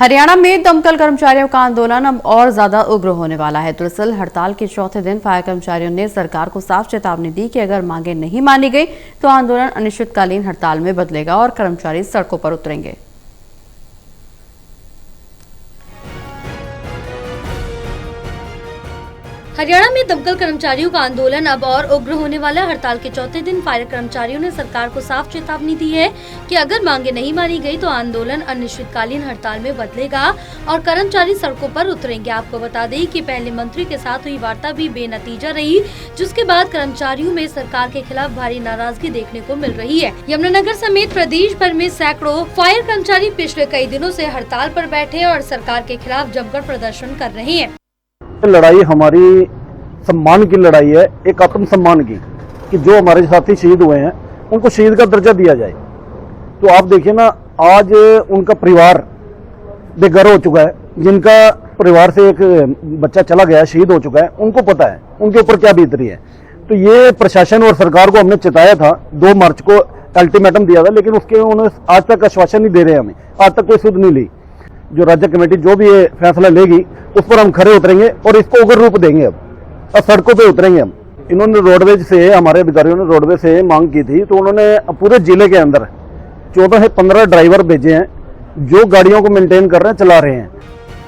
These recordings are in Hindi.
हरियाणा में दमकल कर्मचारियों का आंदोलन अब और ज्यादा उग्र होने वाला है। दरअसल हड़ताल के चौथे दिन फायर कर्मचारियों ने सरकार को साफ चेतावनी दी कि अगर मांगे नहीं मानी गई तो आंदोलन अनिश्चितकालीन हड़ताल में बदलेगा और कर्मचारी सड़कों पर उतरेंगे। हरियाणा में दमकल कर्मचारियों का आंदोलन अब और उग्र होने वाला है। हड़ताल के चौथे दिन फायर कर्मचारियों ने सरकार को साफ चेतावनी दी है कि अगर मांगे नहीं मानी गई तो आंदोलन अनिश्चितकालीन हड़ताल में बदलेगा और कर्मचारी सड़कों पर उतरेंगे। आपको बता दें कि पहले मंत्री के साथ हुई वार्ता भी बेनतीजा रही, जिसके बाद कर्मचारियों में सरकार के खिलाफ भारी नाराजगी देखने को मिल रही है। यमुनानगर समेत प्रदेश भर में सैकड़ों फायर कर्मचारी पिछले कई दिनों से हड़ताल पर बैठे और सरकार के खिलाफ जमकर प्रदर्शन कर रहे हैं। लड़ाई हमारी सम्मान की लड़ाई है, एक आत्मसम्मान की, कि जो हमारे साथी शहीद हुए हैं उनको शहीद का दर्जा दिया जाए। तो आप देखिए ना, आज उनका परिवार बेघर हो चुका है, जिनका परिवार से एक बच्चा चला गया, शहीद हो चुका है, उनको पता है उनके ऊपर क्या बीत रही है। तो ये प्रशासन और सरकार को हमने चिताया था, 2 मार्च को अल्टीमेटम दिया था, लेकिन उसके उन्होंने आज तक आश्वासन नहीं दे रहे हमें, आज तक कोई सुध नहीं ली। जो राज्य कमेटी जो भी ये फैसला लेगी उस पर हम खड़े उतरेंगे और इसको उग्र रूप देंगे अब, और सड़कों पे उतरेंगे हम। इन्होंने रोडवेज से, हमारे अधिकारियों ने रोडवेज से मांग की थी, तो उन्होंने पूरे जिले के अंदर 14 से 15 ड्राइवर भेजे हैं जो गाड़ियों को मेंटेन कर रहे हैं, चला रहे हैं।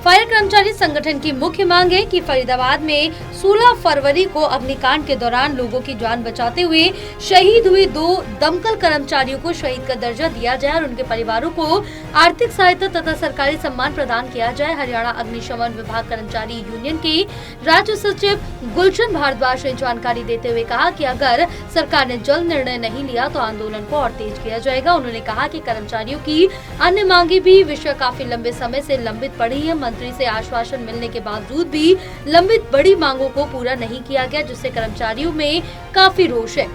फायर कर्मचारी संगठन की मुख्य मांग है कि फरीदाबाद में 16 फरवरी को अग्निकांड के दौरान लोगों की जान बचाते हुए शहीद हुए 2 दमकल कर्मचारियों को शहीद का दर्जा दिया जाए और उनके परिवारों को आर्थिक सहायता तथा सरकारी सम्मान प्रदान किया जाए। हरियाणा अग्निशमन विभाग कर्मचारी यूनियन के राज्य सचिव गुलशन भारद्वाज ने जानकारी देते हुए कहा कि अगर सरकार ने जल्द निर्णय नहीं लिया तो आंदोलन को और तेज किया जाएगा। उन्होंने कहा कि कर्मचारियों की अन्य मांगे भी विषय काफी लंबे समय से लंबित पड़ी है। मंत्री से आश्वासन मिलने के बावजूद भी लंबित बड़ी मांगों को पूरा नहीं किया गया, जिससे कर्मचारियों में काफी रोष है।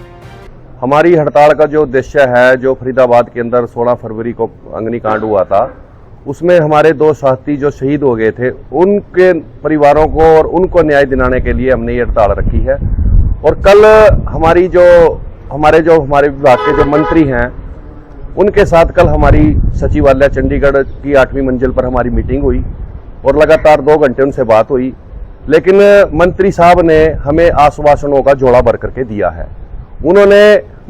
हमारी हड़ताल का जो उद्देश्य है, जो फरीदाबाद के अंदर 16 फरवरी को अग्निकांड हुआ था, उसमें हमारे 2 साथी जो शहीद हो गए थे, उनके परिवारों को और उनको न्याय दिलाने के लिए हमने ये हड़ताल रखी है। और कल हमारे विभाग के जो मंत्री हैं, उनके साथ कल हमारी सचिवालय चंडीगढ़ की 8वीं मंजिल पर हमारी मीटिंग हुई और लगातार 2 घंटे उनसे बात हुई, लेकिन मंत्री साहब ने हमें आश्वासनों का जोड़ा भर करके दिया है। उन्होंने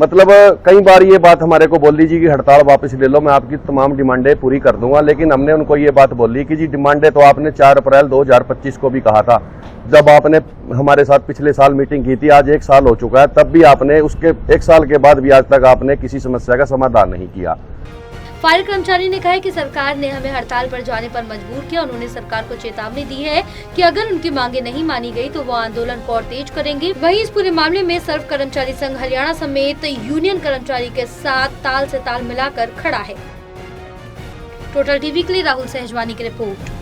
मतलब कई बार ये बात हमारे को बोल ली जी कि हड़ताल वापस ले लो, मैं आपकी तमाम डिमांडें पूरी कर दूंगा, लेकिन हमने उनको ये बात बोली कि जी डिमांडें तो आपने 4 अप्रैल 2025 को भी कहा था, जब आपने हमारे साथ पिछले साल मीटिंग की थी। आज 1 साल हो चुका है, तब भी आपने उसके 1 साल के बाद भी आज तक आपने किसी समस्या का समाधान नहीं किया। फायर कर्मचारी ने कहा है कि सरकार ने हमें हड़ताल पर जाने पर मजबूर किया। उन्होंने सरकार को चेतावनी दी है कि अगर उनकी मांगे नहीं मानी गई तो वो आंदोलन को और तेज करेंगे। वहीं इस पूरे मामले में सर्व कर्मचारी संघ हरियाणा समेत यूनियन कर्मचारी के साथ ताल से ताल मिलाकर खड़ा है। टोटल टीवी के लिए राहुल सहजवानी की रिपोर्ट।